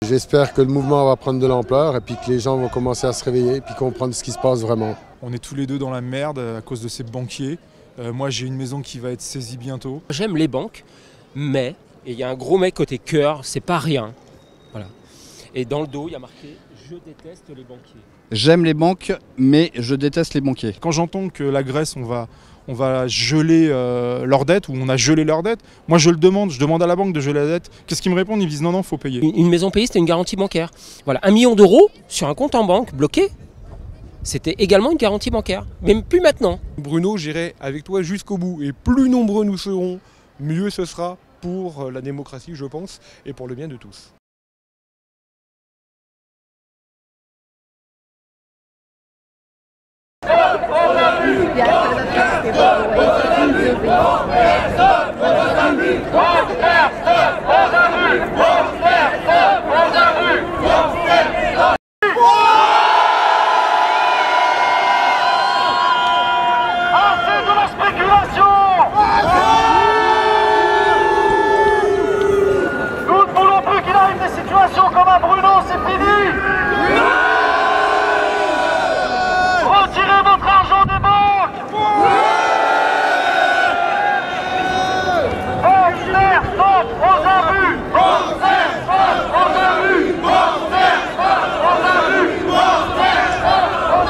J'espère que le mouvement va prendre de l'ampleur et puis que les gens vont commencer à se réveiller et puis comprendre ce qui se passe vraiment. On est tous les deux dans la merde à cause de ces banquiers. Moi j'ai une maison qui va être saisie bientôt. J'aime les banques, mais, et il y a un gros mais côté cœur, c'est pas rien. Voilà. Et dans le dos, il y a marqué « Je déteste les banquiers ». J'aime les banques, mais je déteste les banquiers. Quand j'entends que la Grèce, on va geler leurs dettes, ou on a gelé leurs dettes, moi je demande à la banque de geler la dette. Qu'est-ce qu'ils me répondent? Ils me disent non, faut payer. Une maison payée, c'était une garantie bancaire. Voilà, 1 million d'euros sur un compte en banque bloqué, c'était également une garantie bancaire, même plus maintenant. Bruno, j'irai avec toi jusqu'au bout, et plus nombreux nous serons, mieux ce sera pour la démocratie, je pense, et pour le bien de tous. Comme un Bruno, c'est fini. Retirez votre argent des banques. Banque stop aux abus. Banque stop aux abus. Banque stop aux abus. Banque stop aux abus. Banque stop aux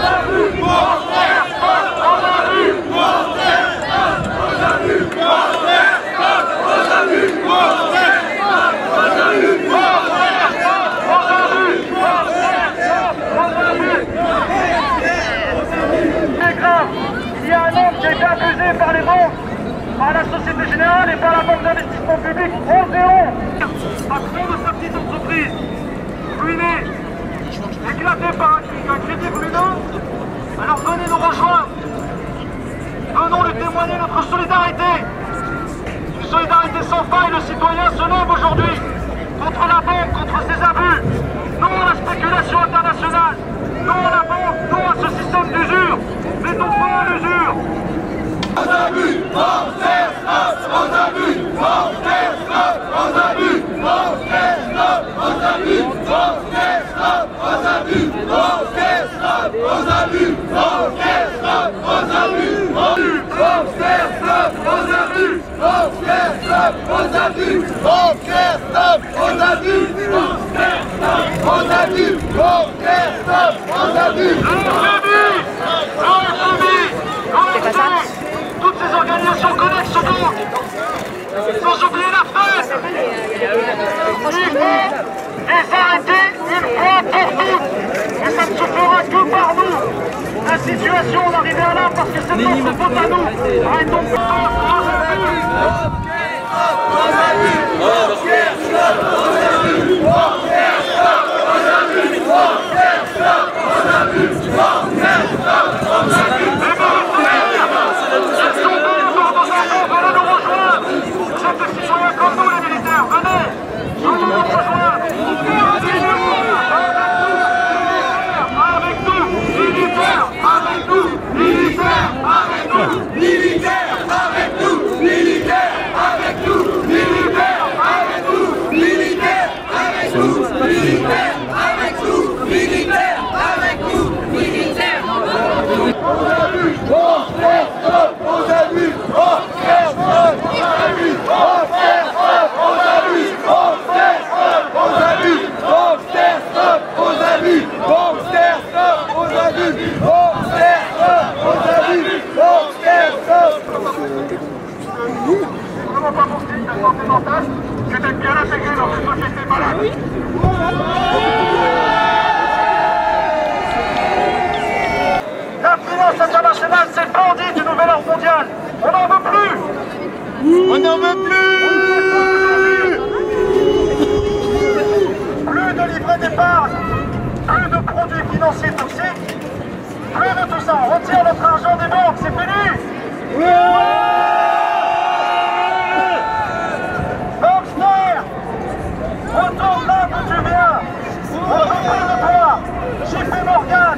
abus. Banque stop aux abus. Banque stop aux abus. Banque stop aux abus. Il y a un homme qui a été abusé par les banques, par la Société Générale et par la Banque d'investissement public, 11-0. Patron de sa petite entreprise, ruiné, éclaté par un crédit Bruno. Alors venez nous rejoindre. Venons lui témoigner notre solidarité. Une solidarité sans faille, le citoyen se lève aujourd'hui contre la banque, contre ses abus. Non à la spéculation internationale. Non à la banque, non à ce système d'usure. Mettons fin à l'usure. Aux abus, aux abus, aux abus, aux abus, aux abus, aux abus, toutes ces organisations connexes donc, sans oublier la fête. Il faut les arrêter une fois pour toutes. Et ça ne se fera que par nous. La situation, on arrivera à là parce que c'est notre faute à nous. Arrêtons comme nous les militaires, venez nous rejoindre. Avec nous, militaires, avec nous, militaires, avec nous, militaires, avec nous, militaires, avec nous, militaires, avec nous, militaires, avec nous, militaires, avec nous, militaires, avec nous, militaires. Aux abus, aux abus, que d'être bien intégré dans une société malade. La finance internationale, c'est bandit du nouvel ordre mondial. On n'en veut plus. On n'en veut plus. Plus de livrets d'épargne, plus de produits financiers toxiques, plus de tout ça. On retire notre argent des banques, c'est fini. Retourne là d'où tu viens. On veut plus de toi. JP Morgan.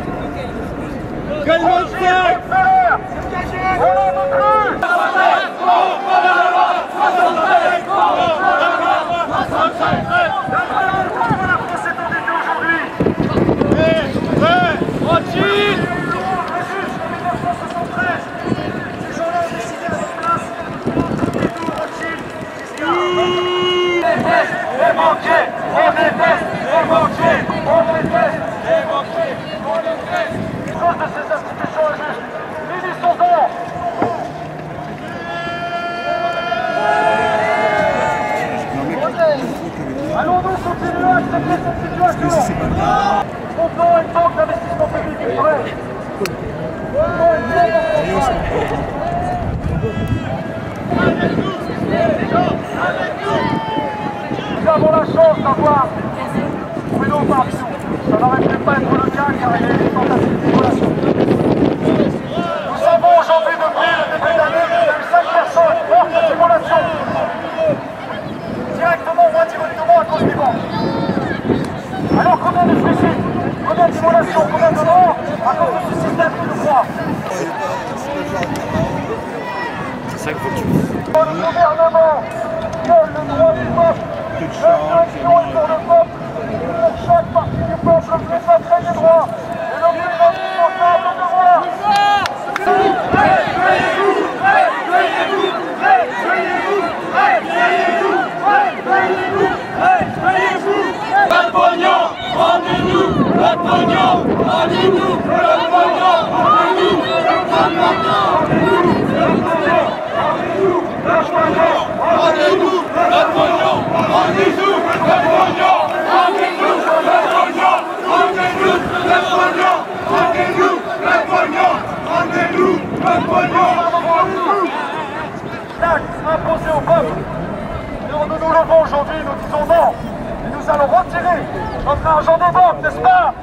Quel monster. On n'en veut plus. La France est accepter cette situation. Fondons une banque d'investissement public prêt. Fondons une banque Nous avons la chance d'avoir Bruno parmi nous. Ça n'aurait pu pas être le cas car il y a eu des tentatives d'isolation. Nous savons aujourd'hui depuis le début d'année qu'il y a eu 5 personnes mortes de simulation. Directement ou indirectement à cause des banques. Alors combien de suicides, combien d'immolations, combien de morts à cause de ce système qui nous croit? C'est ça qu'il faut que tu fasses. Le gouvernement vole le droit du peuple. L'élection est pour le peuple. Pour chaque partie du peuple, le peuple a des droits. Et le plus indispensable de devoir. Pas de pognon, rendez-nous! Pas de pognon, rendez-nous! Pas de pognon, rendez-nous! Pas de pognon, rendez-nous! Pas de pognon, rendez-nous! Pas de pognon, rendez-nous! Pas de pognon, rendez-nous! Pas de pognon, rendez-nous! Pas de pognon, rendez-nous! Pas de pognon, rendez-nous! Pas de pognon, rendez-nous! L'acte imposé au peuple. Et nous nous levons aujourd'hui, nous disons non. Et nous allons retirer notre argent des banques, n'est-ce pas?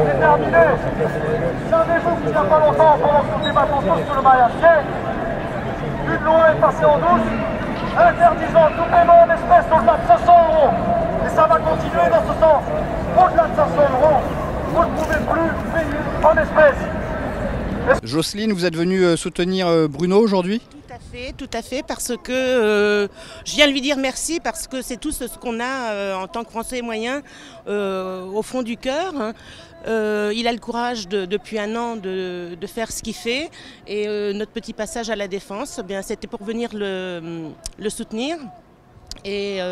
C'est terminé. Savez-vous qu'il n'y a pas longtemps, pendant que nous débattons tous sur le mariage gay, une loi est passée en douce interdisant tout paiement en espèces au-delà de 500 €. Et ça va continuer dans ce sens. Au-delà de 500 €, vous ne pouvez plus payer en espèces. Jocelyne, vous êtes venue soutenir Bruno aujourd'hui ? Tout à fait, parce que je viens lui dire merci, parce que c'est tout ce qu'on a en tant que Français moyen au fond du cœur. Hein. Il a le courage depuis un an de faire ce qu'il fait, et notre petit passage à la Défense, eh bien, c'était pour venir le soutenir. Et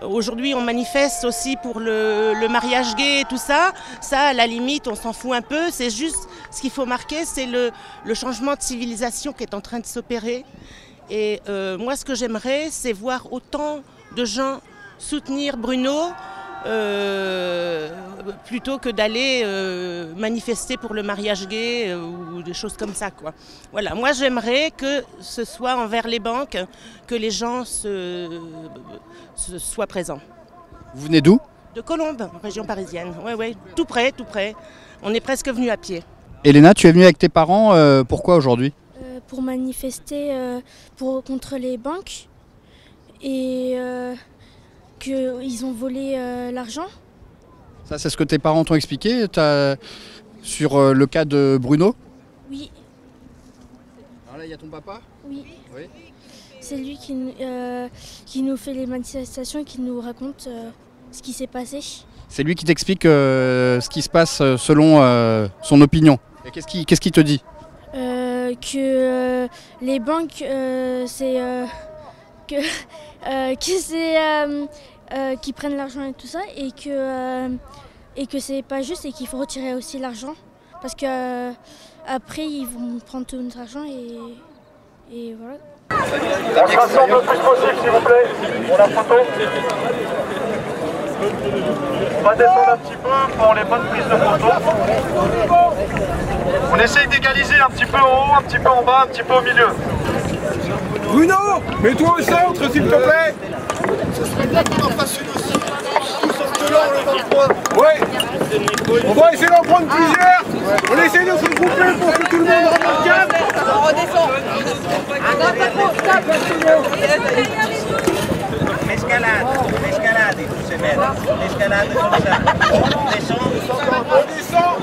aujourd'hui, on manifeste aussi pour le mariage gay et tout ça. Ça, à la limite, on s'en fout un peu. C'est juste, ce qu'il faut marquer, c'est le changement de civilisation qui est en train de s'opérer. Et moi, ce que j'aimerais, c'est voir autant de gens soutenir Bruno plutôt que d'aller manifester pour le mariage gay ou des choses comme ça, quoi. Voilà, moi j'aimerais que ce soit envers les banques, que les gens soient présents. Vous venez d'où ? De Colombes, région parisienne. Ouais, tout près. On est presque venu à pied. Elena, tu es venue avec tes parents, pourquoi aujourd'hui ? Pour manifester contre les banques et qu'ils ont volé l'argent. Ça, c'est ce que tes parents t'ont expliqué sur le cas de Bruno ? Oui. Alors là, il y a ton papa ? Oui. C'est lui qui nous fait les manifestations et qui nous raconte ce qui s'est passé. C'est lui qui t'explique ce qui se passe selon son opinion. Et qu'est-ce qu'il te dit ? Que les banques, c'est qui prennent l'argent et tout ça, et que c'est pas juste et qu'il faut retirer aussi l'argent parce que après ils vont prendre tout notre argent et voilà. On se rassemble le plus possible, s'il vous plaît, pour la photo. On va descendre un petit peu pour les bonnes prises de photo. On essaye d'égaliser un petit peu en haut, un petit peu en bas, un petit peu au milieu. Bruno, mets-toi au centre, s'il te plaît. Ce serait bien qu'on en fasse une aussi. Nous sommes de l'or le 23. Ouais. On va essayer d'en prendre plusieurs. On essaye de se regrouper pour que tout le monde remarque. On redescend. L'escalade, il faut se mettre. L'escalade comme ça. On descend. On descend.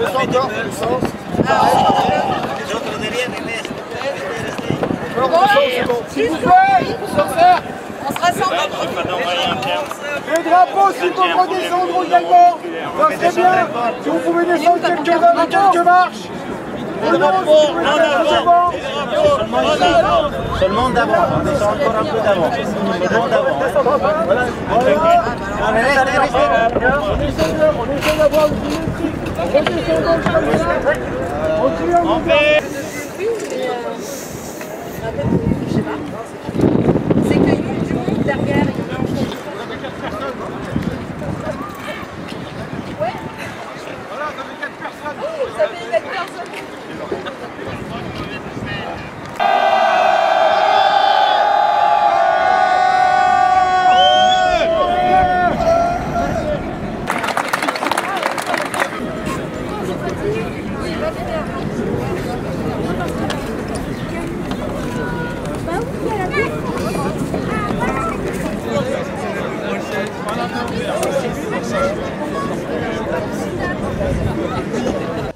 Les autres derrière, restez. S'il vous plaît. On se rassemble. Les drapeaux, s'il faut redescendre également. Ça serait bien. Si vous pouvez descendre quelques marches. Seulement d'avant, on descend encore un peu d'avant. Seulement d'avant. On essaie d'avoir une symétrie. On triangle. C'est qu'il y a du monde derrière.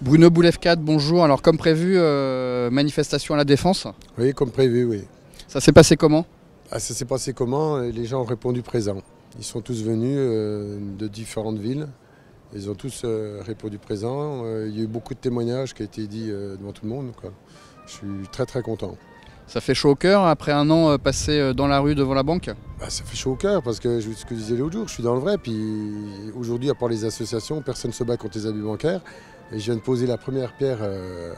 Bruno Boulevcade, bonjour. Alors comme prévu, manifestation à la Défense. Oui, comme prévu, oui. Ça s'est passé comment? Ça s'est passé comment? Les gens ont répondu présent. Ils sont tous venus de différentes villes. Ils ont tous répondu présent. Il y a eu beaucoup de témoignages qui ont été dits devant tout le monde, quoi. Je suis très très content. Ça fait chaud au cœur après un an passé dans la rue devant la banque? Ça fait chaud au cœur parce que ce que je disais l'autre jour, je suis dans le vrai. Puis aujourd'hui, à part les associations, personne ne se bat contre les abus bancaires. Et je viens de poser la première pierre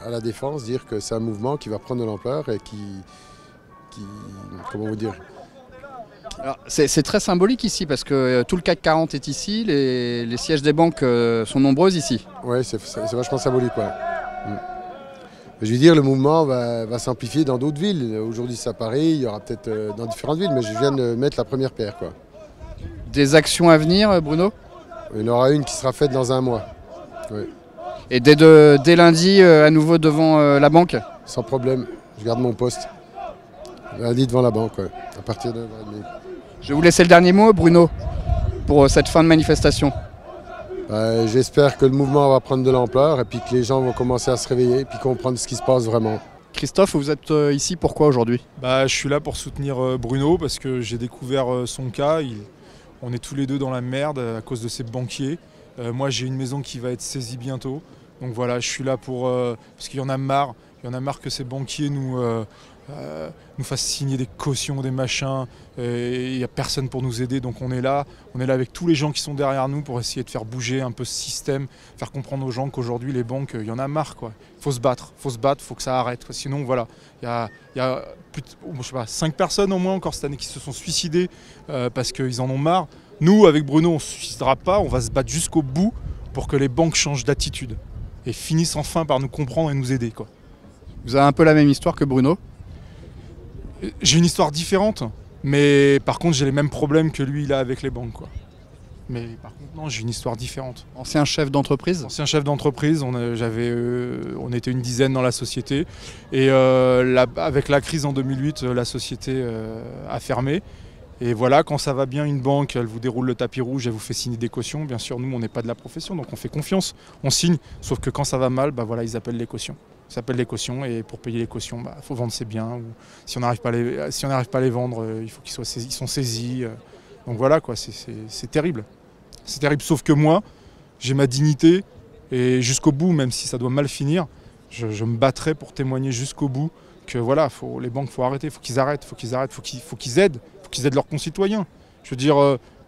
à la Défense, dire que c'est un mouvement qui va prendre de l'ampleur et qui comment vous dire? C'est très symbolique ici parce que tout le CAC 40 est ici, les sièges des banques sont nombreux ici. Oui, c'est vachement symbolique. Ouais. Je veux dire, le mouvement va s'amplifier dans d'autres villes. Aujourd'hui, c'est à Paris, il y aura peut-être dans différentes villes, mais je viens de mettre la première pierre, quoi. Des actions à venir, Bruno? Il y en aura une qui sera faite dans un mois. Oui. Et dès lundi, à nouveau devant la banque? Sans problème, je garde mon poste. Lundi devant la banque, ouais, à partir de 9h30. Je vais vous laisser le dernier mot, Bruno, pour cette fin de manifestation. J'espère que le mouvement va prendre de l'ampleur et puis que les gens vont commencer à se réveiller et puis comprendre ce qui se passe vraiment. Christophe, vous êtes ici pourquoi aujourd'hui? Je suis là pour soutenir Bruno parce que j'ai découvert son cas. On est tous les deux dans la merde à cause de ces banquiers. Moi j'ai une maison qui va être saisie bientôt. Donc voilà, je suis là pour parce qu'il y en a marre. Il y en a marre que ces banquiers nous fassent signer des cautions, des machins. Il n'y a personne pour nous aider, donc on est là avec tous les gens qui sont derrière nous pour essayer de faire bouger un peu ce système, faire comprendre aux gens qu'aujourd'hui les banques, il y en a marre, quoi. Faut se battre, faut que ça arrête, quoi. Sinon voilà, il y a plus de, je sais pas, 5 personnes au moins encore cette année qui se sont suicidées parce qu'ils en ont marre. Nous, avec Bruno, on ne se suicidera pas, on va se battre jusqu'au bout pour que les banques changent d'attitude et finissent enfin par nous comprendre et nous aider, quoi. Vous avez un peu la même histoire que Bruno? J'ai une histoire différente, mais par contre j'ai les mêmes problèmes que lui il a avec les banques, quoi. Mais par contre non, j'ai une histoire différente. Ancien chef d'entreprise? Ancien chef d'entreprise, on était une dizaine dans la société et avec la crise en 2008, la société a fermé. Et voilà, quand ça va bien, une banque, elle vous déroule le tapis rouge, elle vous fait signer des cautions. Bien sûr, nous on n'est pas de la profession, donc on fait confiance, on signe. Sauf que quand ça va mal, voilà, ils appellent les cautions. Ça s'appelle les cautions et pour payer les cautions, faut vendre ses biens. Ou si on n'arrive pas à les vendre, il faut qu'ils sont saisis. Donc voilà, quoi, c'est terrible. C'est terrible, sauf que moi, j'ai ma dignité et jusqu'au bout, même si ça doit mal finir, je me battrai pour témoigner jusqu'au bout que voilà, les banques, faut arrêter, faut qu'ils aident leurs concitoyens. Je veux dire,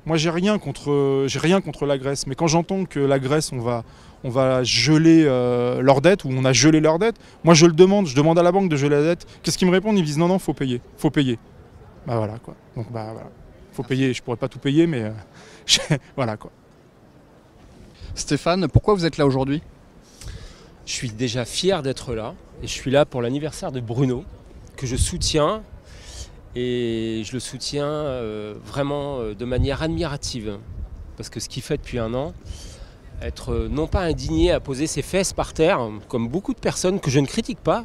moi j'ai rien contre la Grèce, mais quand j'entends que la Grèce, on va geler leur dette, ou on a gelé leur dette, moi je demande à la banque de geler la dette. Qu'est-ce qu'ils me répondent? Ils me disent non, faut payer. Voilà, quoi. Donc voilà, faut payer, je pourrais pas tout payer, mais voilà, quoi. Stéphane, pourquoi vous êtes là aujourd'hui? Je suis déjà fier d'être là, et je suis là pour l'anniversaire de Bruno, que je soutiens, et je le soutiens vraiment de manière admirative, parce que ce qu'il fait depuis un an, être non pas indigné à poser ses fesses par terre, comme beaucoup de personnes que je ne critique pas,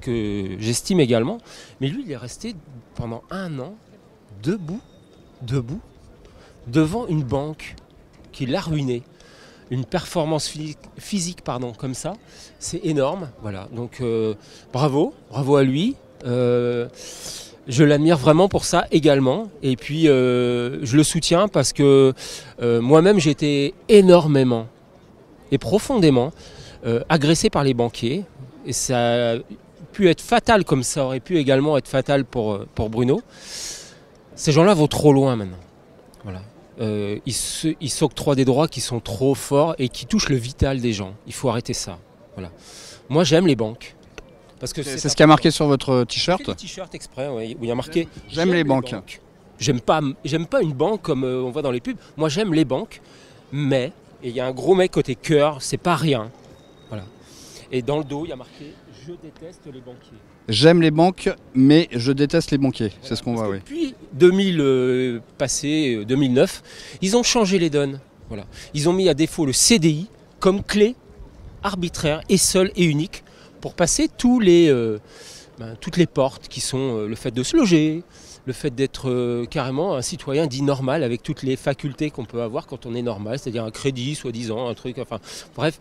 que j'estime également, mais lui il est resté pendant un an debout, devant une banque qui l'a ruiné. Une performance physique comme ça, c'est énorme. Voilà. Donc bravo à lui. Je l'admire vraiment pour ça également. Et puis je le soutiens parce que moi-même j'ai été énormément et profondément agressé par les banquiers. Et ça a pu être fatal, comme ça aurait pu également être fatal pour Bruno. Ces gens-là vont trop loin maintenant. Voilà. Ils s'octroient des droits qui sont trop forts et qui touchent le vital des gens. Il faut arrêter ça. Voilà. Moi j'aime les banques. C'est ce qui a marqué sur votre t-shirt? J'ai des t-shirts exprès, oui, où il y a marqué « J'aime les banques ». J'aime pas une banque comme on voit dans les pubs. Moi j'aime les banques, mais, et il y a un gros mec côté cœur, c'est pas rien. Voilà. Et dans le dos il y a marqué « Je déteste les banquiers ». J'aime les banques, mais je déteste les banquiers. Voilà, c'est ce qu'on voit, oui. Depuis 2009, ils ont changé les donnes. Voilà. Ils ont mis à défaut le CDI comme clé arbitraire et seule et unique pour passer toutes les portes qui sont le fait de se loger, le fait d'être carrément un citoyen dit normal avec toutes les facultés qu'on peut avoir quand on est normal, c'est-à-dire un crédit, soi-disant, un truc, enfin bref,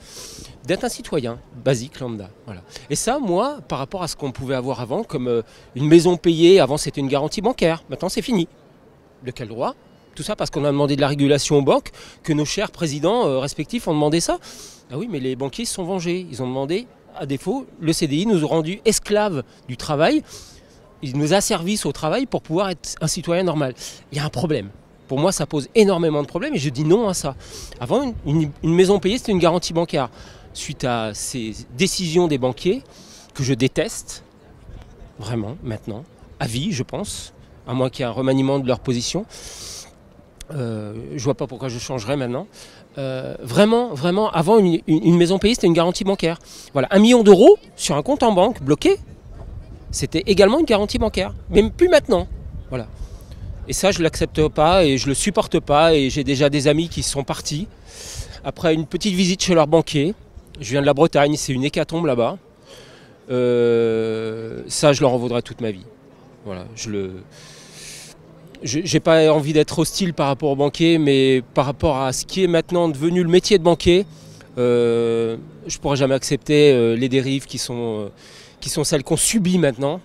d'être un citoyen basique, lambda. Voilà. Et ça, moi, par rapport à ce qu'on pouvait avoir avant, comme une maison payée, avant c'était une garantie bancaire, maintenant c'est fini. De quel droit ? Tout ça parce qu'on a demandé de la régulation aux banques, que nos chers présidents respectifs ont demandé ça. Ah oui, mais les banquiers se sont vengés, ils ont demandé, à défaut, le CDI nous a rendus esclaves du travail. Il nous asservissent au travail pour pouvoir être un citoyen normal. Il y a un problème. Pour moi, ça pose énormément de problèmes et je dis non à ça. Avant, une maison payée, c'était une garantie bancaire. Suite à ces décisions des banquiers, que je déteste, vraiment, maintenant, à vie, je pense, à moins qu'il y ait un remaniement de leur position, je vois pas pourquoi je changerais maintenant. Vraiment, avant, une maison payée, c'était une garantie bancaire. Voilà, 1 million d'euros sur un compte en banque bloqué, c'était également une garantie bancaire, même plus maintenant. Voilà. Et ça, je ne l'accepte pas et je ne le supporte pas. Et j'ai déjà des amis qui sont partis après une petite visite chez leur banquier. Je viens de la Bretagne, c'est une hécatombe là-bas. Ça, je leur en vaudrai toute ma vie. Voilà, j'ai pas envie d'être hostile par rapport aux banquiers, mais par rapport à ce qui est maintenant devenu le métier de banquier, je ne pourrais jamais accepter les dérives qui sont celles qu'on subit maintenant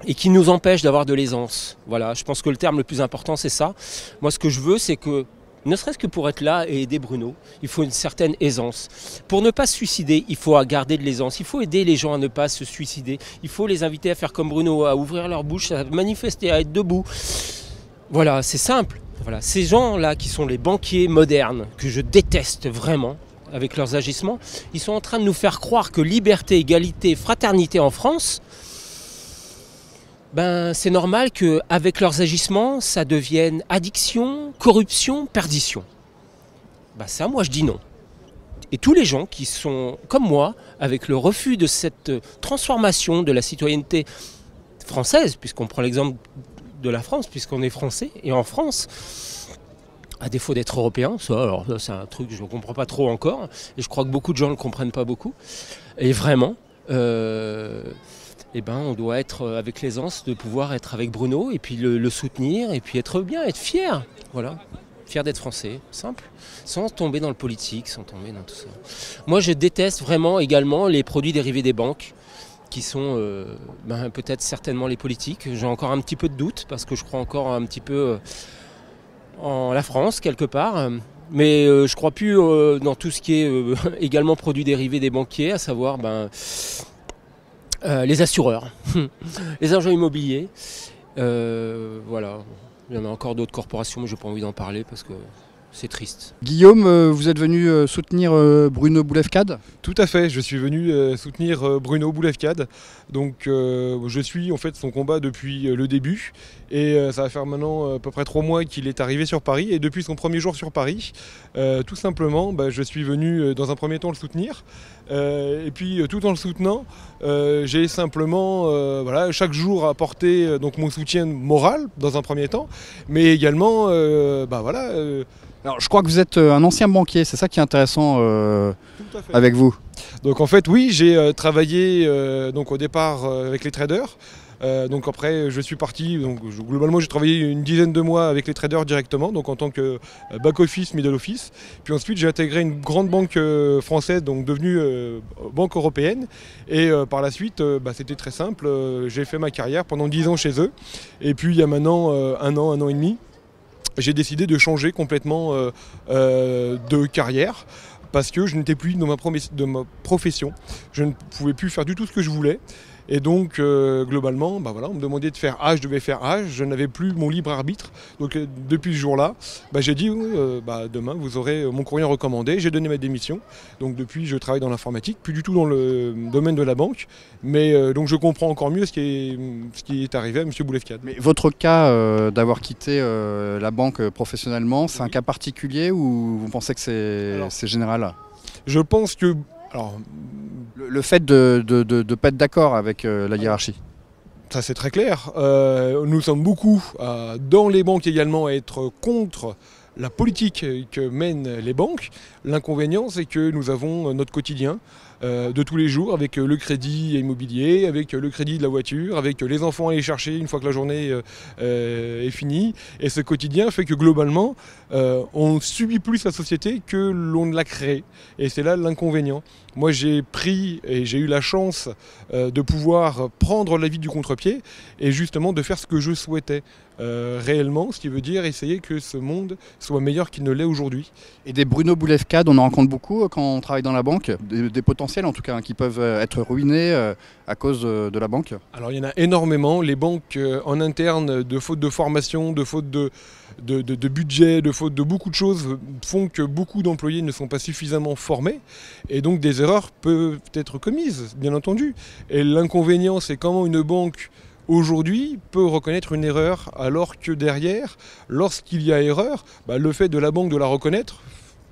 et qui nous empêchent d'avoir de l'aisance. Voilà, je pense que le terme le plus important, c'est ça. Moi, ce que je veux, c'est que, ne serait-ce que pour être là et aider Bruno, il faut une certaine aisance. Pour ne pas se suicider, il faut garder de l'aisance. Il faut aider les gens à ne pas se suicider. Il faut les inviter à faire comme Bruno, à ouvrir leur bouche, à manifester, à être debout. Voilà, c'est simple. Voilà. Ces gens-là qui sont les banquiers modernes, que je déteste vraiment, avec leurs agissements, ils sont en train de nous faire croire que liberté, égalité, fraternité en France, ben, c'est normal qu'avec leurs agissements, ça devienne addiction, corruption, perdition. Ben, ça, moi, je dis non. Et tous les gens qui sont, comme moi, avec le refus de cette transformation de la citoyenneté française, puisqu'on prend l'exemple de la France, puisqu'on est français, et en France, à défaut d'être européen, ça c'est un truc que je ne comprends pas trop encore, et je crois que beaucoup de gens ne le comprennent pas beaucoup, et vraiment, on doit être avec l'aisance de pouvoir être avec Bruno, et puis le soutenir, et puis être bien, être fier, voilà, fier d'être français, simple, sans tomber dans le politique, sans tomber dans tout ça. Moi je déteste vraiment également les produits dérivés des banques, qui sont peut-être certainement les politiques. J'ai encore un petit peu de doute, parce que je crois encore un petit peu en la France, quelque part. Mais je ne crois plus dans tout ce qui est également produits dérivés des banquiers, à savoir les assureurs, les agents immobiliers. Voilà. Il y en a encore d'autres corporations, mais je n'ai pas envie d'en parler parce que c'est triste. Guillaume, vous êtes venu soutenir Bruno Boulefcade ? Tout à fait, je suis venu soutenir Bruno Boulefcade. Donc je suis en fait son combat depuis le début. Et ça va faire maintenant à peu près 3 mois qu'il est arrivé sur Paris. Et depuis son premier jour sur Paris, tout simplement, je suis venu dans un premier temps le soutenir. Et puis tout en le soutenant, j'ai simplement chaque jour apporté donc mon soutien moral dans un premier temps. Mais également, alors, je crois que vous êtes un ancien banquier, c'est ça qui est intéressant avec vous. Donc en fait, oui, j'ai travaillé au départ avec les traders. Donc après, je suis parti. Donc globalement, j'ai travaillé une dizaine de mois avec les traders directement, donc en tant que back office, middle office. Puis ensuite, j'ai intégré une grande banque française, donc devenue banque européenne. Et par la suite, c'était très simple. J'ai fait ma carrière pendant 10 ans chez eux. Et puis il y a maintenant un an et demi, j'ai décidé de changer complètement de carrière parce que je n'étais plus dans ma profession. Je ne pouvais plus faire du tout ce que je voulais. Et donc, globalement, on me demandait de faire A, je devais faire A, je n'avais plus mon libre arbitre. Donc, depuis ce jour-là, j'ai dit, demain, vous aurez mon courrier recommandé. J'ai donné ma démission. Donc, depuis, je travaille dans l'informatique, plus du tout dans le domaine de la banque. Mais donc, je comprends encore mieux ce qui est arrivé à M. Boulefcade. Mais votre cas d'avoir quitté la banque professionnellement, c'est un cas particulier ou vous pensez que c'est général ? Je pense que... Alors, le fait de ne pas être d'accord avec la hiérarchie. Ça c'est très clair. Nous sommes beaucoup dans les banques également à être contre la politique que mènent les banques. L'inconvénient, c'est que nous avons notre quotidien de tous les jours avec le crédit immobilier, avec le crédit de la voiture, avec les enfants à aller chercher une fois que la journée est finie. Et ce quotidien fait que globalement, on subit plus la société que l'on ne l'a créée. Et c'est là l'inconvénient. Moi, j'ai pris et j'ai eu la chance de pouvoir prendre la vie du contre-pied et justement de faire ce que je souhaitais réellement, ce qui veut dire essayer que ce monde soit meilleur qu'il ne l'est aujourd'hui. Et des Bruno Boulevcade, on en rencontre beaucoup quand on travaille dans la banque, des potentiels en tout cas, qui peuvent être ruinés à cause de la banque. Alors il y en a énormément, les banques en interne, de faute de formation, de faute de budget, de faute de beaucoup de choses, font que beaucoup d'employés ne sont pas suffisamment formés et donc des erreurs peuvent être commises, bien entendu. Et l'inconvénient, c'est comment une banque aujourd'hui peut reconnaître une erreur alors que derrière, lorsqu'il y a erreur, le fait de la banque de la reconnaître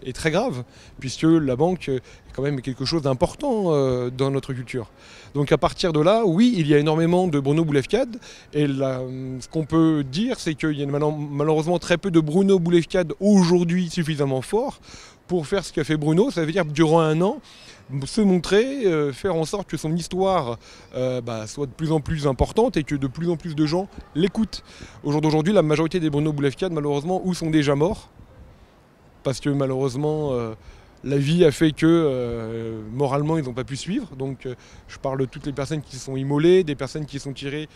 est très grave, puisque la banque est quand même quelque chose d'important dans notre culture. Donc à partir de là, oui, il y a énormément de Bruno Boulevcade, et ce qu'on peut dire, c'est qu'il y a malheureusement très peu de Bruno Boulevcade aujourd'hui suffisamment forts pour faire ce qu'a fait Bruno. Ça veut dire durant un an, se montrer, faire en sorte que son histoire soit de plus en plus importante et que de plus en plus de gens l'écoutent. Au jour d'aujourd'hui, la majorité des Bruno Boulevcade, malheureusement, ou sont déjà morts, parce que malheureusement, la vie a fait que moralement, ils n'ont pas pu suivre. Donc je parle de toutes les personnes qui se sont immolées, des personnes qui se sont tirées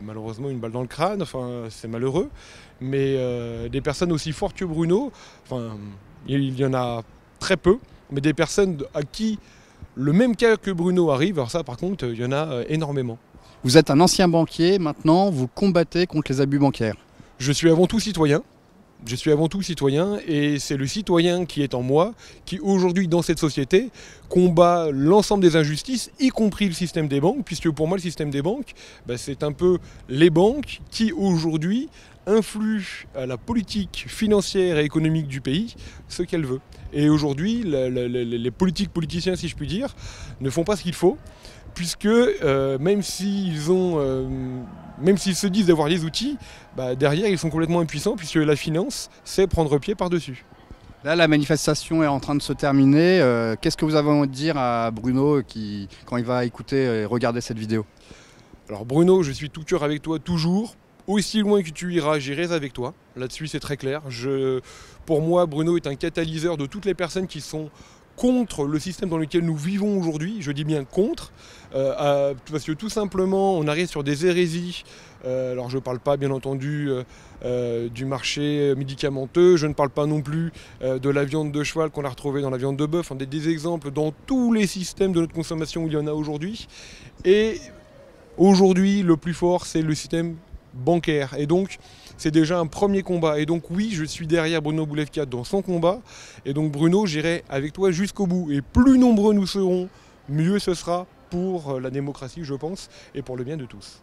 malheureusement une balle dans le crâne, enfin c'est malheureux. Mais des personnes aussi fortes que Bruno, il y en a très peu. Mais des personnes à qui le même cas que Bruno arrive, alors ça par contre, il y en a énormément. Vous êtes un ancien banquier, maintenant vous combattez contre les abus bancaires. Je suis avant tout citoyen. Je suis avant tout citoyen et c'est le citoyen qui est en moi, qui aujourd'hui dans cette société combat l'ensemble des injustices, y compris le système des banques, puisque pour moi le système des banques, c'est un peu les banques qui aujourd'hui influent à la politique financière et économique du pays ce qu'elle veut. Et aujourd'hui, les politiciens, si je puis dire, ne font pas ce qu'il faut, puisque même s'ils se disent d'avoir les outils, derrière ils sont complètement impuissants, puisque la finance, c'est prendre pied par-dessus. Là, la manifestation est en train de se terminer. Qu'est-ce que vous avez envie de dire à Bruno quand il va écouter et regarder cette vidéo? Alors Bruno, je suis tout cœur avec toi toujours. Aussi loin que tu iras, j'irai avec toi. Là-dessus, c'est très clair. Pour moi, Bruno est un catalyseur de toutes les personnes qui sont contre le système dans lequel nous vivons aujourd'hui. Je dis bien contre, parce que tout simplement, on arrive sur des hérésies. Alors je ne parle pas, bien entendu, du marché médicamenteux. Je ne parle pas non plus de la viande de cheval qu'on a retrouvée dans la viande de bœuf. On a des exemples dans tous les systèmes de notre consommation où il y en a aujourd'hui. Et aujourd'hui, le plus fort, c'est le système bancaire. Et donc, c'est déjà un premier combat. Et donc, oui, je suis derrière Bruno Boulevcade dans son combat. Et donc, Bruno, j'irai avec toi jusqu'au bout. Et plus nombreux nous serons, mieux ce sera pour la démocratie, je pense, et pour le bien de tous.